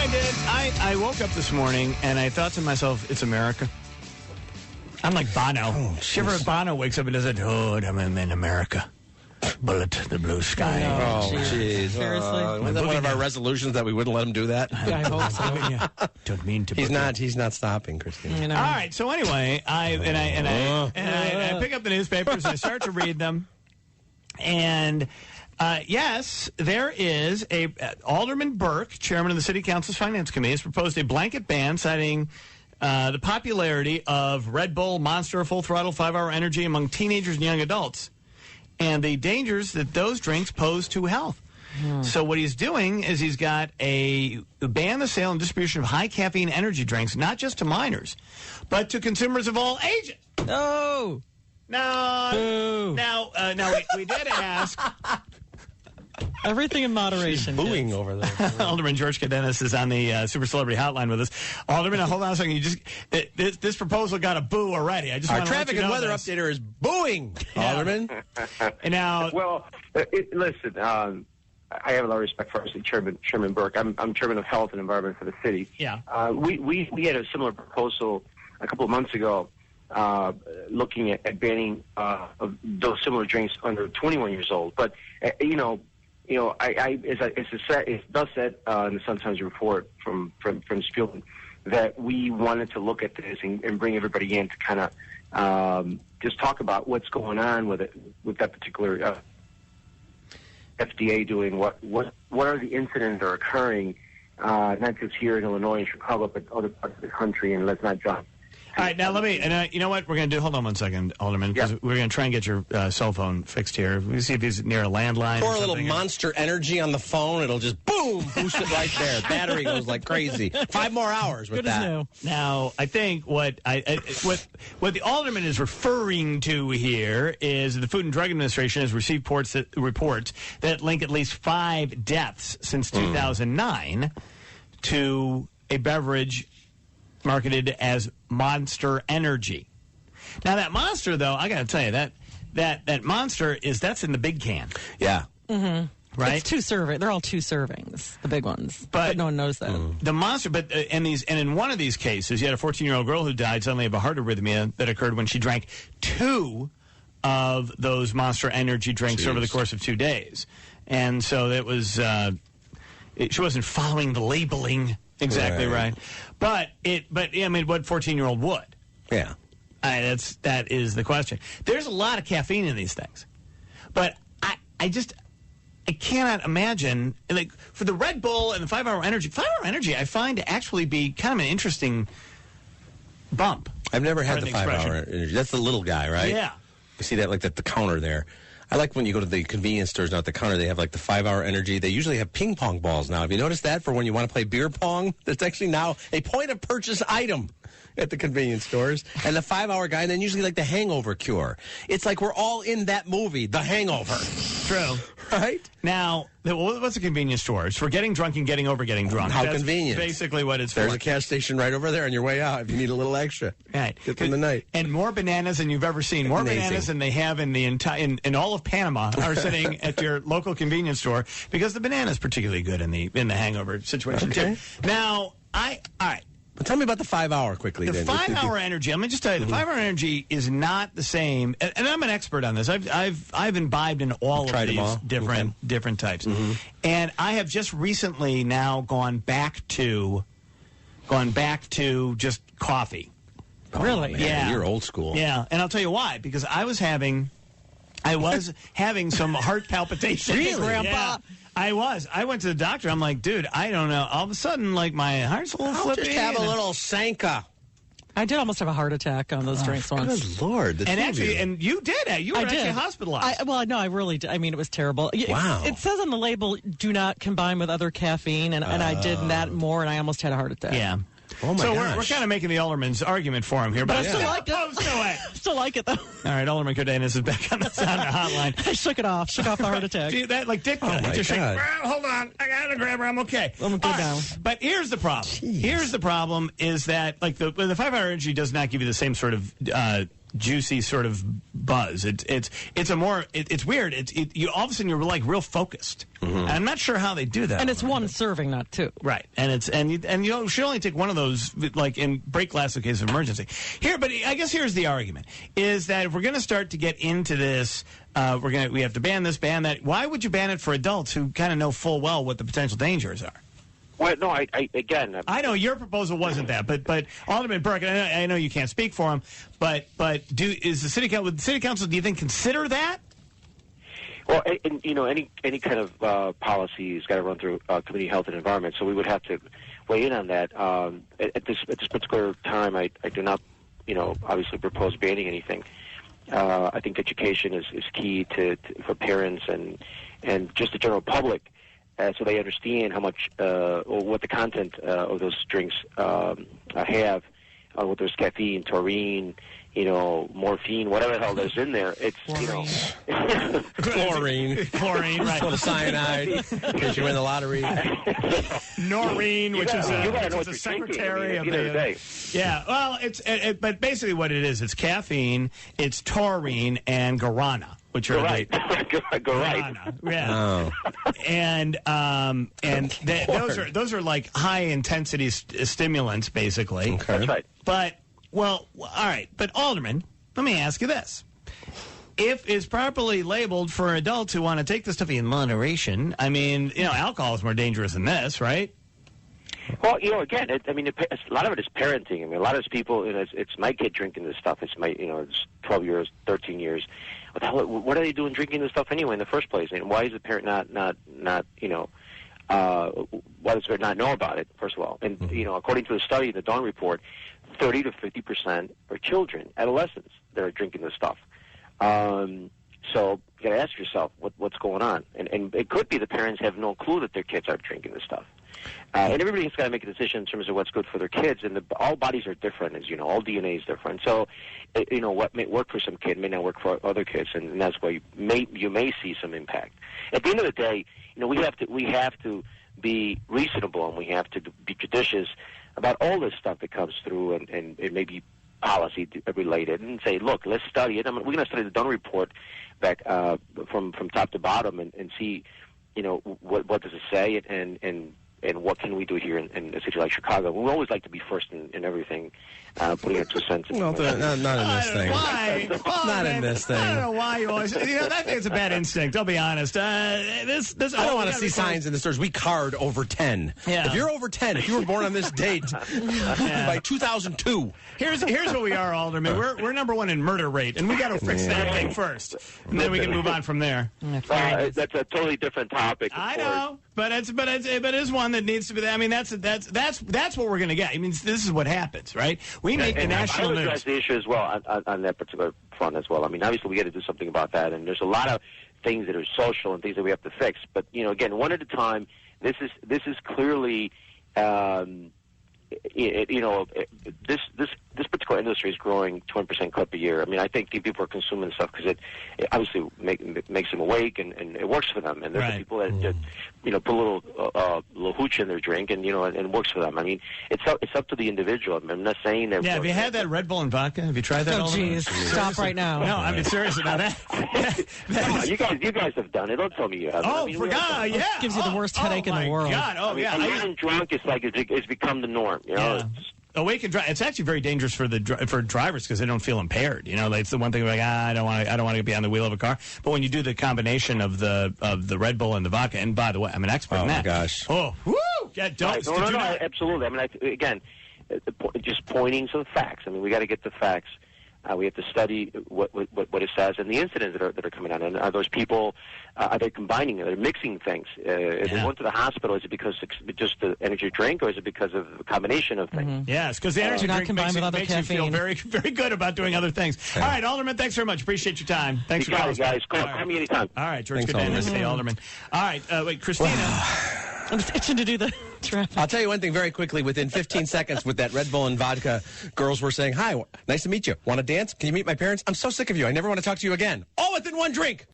I did. I woke up this morning and I thought to myself, it's America. I'm like Bono. Oh, Shiver Bono wakes up and does it. Oh, I'm in America. Bullet the blue sky. Oh, jeez. Seriously? Was that one of our resolutions that we wouldn't let him do that? I hope so. Don't mean to. He's not stopping, Christine. You know. All right. So anyway, I pick up the newspapers and I start to read them, and yes, there is a Alderman Burke, chairman of the City Council's Finance Committee, has proposed a blanket ban citing the popularity of Red Bull, Monster, Full Throttle, 5-Hour Energy among teenagers and young adults, and the dangers that those drinks pose to health. So what he's doing is he's got a ban the sale and distribution of high caffeine energy drinks, not just to minors, but to consumers of all ages. No. Now, we did ask. Everything in moderation. Booing over there. Alderman George Cadenas is on the Super Celebrity Hotline with us. Alderman, hold on a second. This proposal got a boo already. I just Our want to let traffic you know and weather this. updater is booing, Alderman. And now, Well, listen, I have a lot of respect for obviously Chairman Burke. I'm chairman of Health and Environment for the city. Yeah. We had a similar proposal a couple of months ago, looking at banning of those similar drinks under 21 years old. But as it does said in the Sun-Times report from Spielman, that we wanted to look at this and bring everybody in to kind of just talk about what's going on with that particular FDA doing. What are the incidents that are occurring, not just here in Illinois and Chicago, but other parts of the country, and let's not jump. all right, now let me, and you know what we're going to do? Hold on one second, Alderman, because we're going to try and get your cell phone fixed here. We'll see if he's near a landline. Pour or a little something. Monster Energy on the phone. It'll just boom, boost it right there. Battery goes like crazy. 5 more hours with Good as that. new. Now, I think what the alderman is referring to here is the Food and Drug Administration has received reports that link at least 5 deaths since 2009 to a beverage marketed as Monster Energy. Now, that Monster, though, I got to tell you that Monster that's in the big can, Yeah. right? It's 2 servings. They're all 2 servings, the big ones. But no one knows that. The Monster, but and in one of these cases, you had a 14-year-old girl who died suddenly of a heart arrhythmia that occurred when she drank 2 of those Monster Energy drinks over the course of 2 days, and so it was she wasn't following the labeling exactly right. But I mean, what 14-year-old would? Yeah. That is the question. There's a lot of caffeine in these things, but I cannot imagine, like, for the Red Bull and the 5-Hour Energy. 5-Hour Energy, I find to actually be kind of an interesting bump. I've never had Pardon the the 5-Hour Energy. That's the little guy, right? Yeah. You see that, like, at the counter there. I like when you go to the convenience stores now at the counter, they have like the 5-Hour Energy. They usually have ping pong balls now. Have you noticed that for when you want to play beer pong? That's actually now a point of purchase item at the convenience stores. And the 5-Hour guy, and then usually like the hangover cure. It's like we're all in that movie, The Hangover. True. Right? Now, what's a convenience store? It's for getting drunk and getting over getting drunk. How That's convenient. Basically what it's There's for. a gas station right over there on your way out if you need a little extra. Right. Get them tonight. And more bananas than you've ever seen. More Amazing. bananas than they have in the in all of Panama are sitting at your local convenience store, because the banana is particularly good in the hangover situation too. Now, all right. But tell me about the 5-Hour quickly. The then. 5-Hour Energy. I'm going to just tell you, the 5-Hour Energy is not the same. And I'm an expert on this. I've imbibed in all Tried of them these all. different types. And I have just recently now gone back to just coffee. Oh, Really? man, Yeah. You're old school. Yeah, and I'll tell you why. Because I was having some heart palpitations. Really, Grandpa? Yeah, I was. I went to the doctor. I'm like, dude, I don't know. All of a sudden, like, my heart's a little I'll flippy. just have a and- little Sanka. I did almost have a heart attack on those drinks once. Good Lord. And actually, and you did. You were I did. actually hospitalized. I really did. I mean, it was terrible. Wow. It says on the label, do not combine with other caffeine, and I did that more, and I almost had a heart attack. Yeah. Oh, my so gosh. we're kind of making the Alderman's argument for him here. But I still like it. No way. Still like it, though. All right, Alderman Cardenas is back on the hotline. I shook off the heart attack. See, that like Dick. my Just shake, God. "Well, hold on, I got a grabber. I'm okay. I'm good All right, now. But here's the problem. Here's the problem is that, like, the 5-Hour Energy does not give you the same sort of juicy sort of buzz. It's weird. You all of a sudden you're like real focused. And I'm not sure how they do that. And it's one serving, not two. Right, and you should only take one of those, like in break glass in case of emergency. But I guess here's the argument: is that if we're going to start to get into this, we have to ban this, ban that. Why would you ban it for adults who kind of know full well what the potential dangers are? Well, no, I know your proposal wasn't that, but Alderman Burke, and I know you can't speak for him, but would the city council, do you think, consider that? Well, any kind of policy has got to run through Committee Health and Environment, so we would have to weigh in on that. At this particular time, I do not, obviously propose banning anything. I think education is key for parents and just the general public. So they understand how much or what the content of those drinks have, whether there's caffeine, taurine, morphine, whatever the hell there's in there. It's chlorine, right? Full of cyanide in case you win the lottery. Noreen, which is a secretary of the day. Yeah, well, but basically what it is, it's caffeine, it's taurine, and guarana. Which are guarana. Yeah. Oh. And those are like high intensity stimulants, basically. Okay. That's right. But all right. But Alderman, let me ask you this: if it's properly labeled for adults who want to take this stuff in moderation, I mean, alcohol is more dangerous than this, right? Well, again, a lot of it is parenting. I mean, a lot of people, it's my kid drinking this stuff. It's it's 12 years, 13 years. What are they doing drinking this stuff anyway in the first place? And why is the parent not why does the parent not know about it, first of all? And, according to the study, the Dawn Report, 30 to 50% are children, adolescents, that are drinking this stuff. So you got to ask yourself what's going on. And it could be the parents have no clue that their kids are drinking this stuff. And everybody's got to make a decision in terms of what's good for their kids. And all bodies are different, as you know. All DNA is different. So, what may work for some kid may not work for other kids, and that's why you may see some impact. At the end of the day, we have to be reasonable, and we have to be judicious about all this stuff that comes through, and it may be policy related, and say, look, let's study it. We're going to study the Dunn Report back from top to bottom, and see, what does it say, and what can we do here in a city like Chicago? We always like to be first in everything, putting it to a sense. Well, not in this thing. Why? Not in this thing. I don't know why you always. I think it's a bad instinct. I'll be honest. I don't want to see signs in the stores. We card over 10. Yeah. If you're over 10, if you were born on this date by 2002. Here's what we are, Alderman. We're number one in murder rate, and we got to fix that thing first, and then we can move on from there. That's a totally different topic. I know, but it's one that needs to be. I mean, that's what we're going to get. I mean, this is what happens, right? We make the national news. I address the issue as well on that particular front as well. I mean, obviously we got to do something about that, and there's a lot of things that are social and things that we have to fix. But again, one at a time. This is clearly. This particular industry is growing 20% clip a year. I mean, I think people are consuming stuff because it obviously makes them awake and it works for them. And there's the people that just, put a little hooch in their drink and it works for them. I mean, it's up to the indivial. I'm not saying that. Yeah, have you had that Red Bull and vodka? Have you tried that? Oh, jeez, stop right now. No, I mean seriously. Now you guys have done it. Don't tell me you haven't. Oh, yeah. It gives you the worst headache in the world. God. Oh, yeah. Getting drunk is like it's become the norm. Yeah. Awake and drive. It's actually very dangerous for drivers because they don't feel impaired. It's the one thing like I don't want to be on the wheel of a car. But when you do the combination of the Red Bull and the vodka, and by the way, I'm an expert in that. Oh my gosh! Oh, woo! Yeah, don't. No, absolutely. I mean, again, just pointing some facts. I mean, we got to get the facts. We have to study what it says and the incidents that are coming out. And are those people, are they combining, are they mixing things? If they went to the hospital, is it because it's just the energy drink, or is it because of a combination of things? Mm-hmm. Yes, because the energy drink makes you feel very, very good about doing other things. All right, Alderman, thanks very much. Appreciate your time. Thanks for calling. Guys. Call me anytime. All right, George Goodman, Alderman. All right, wait, Christina. I'm just itching to do the traffic. I'll tell you one thing very quickly. Within 15 seconds with that Red Bull and vodka, girls were saying, hi, nice to meet you. Want to dance? Can you meet my parents? I'm so sick of you. I never want to talk to you again. All within one drink.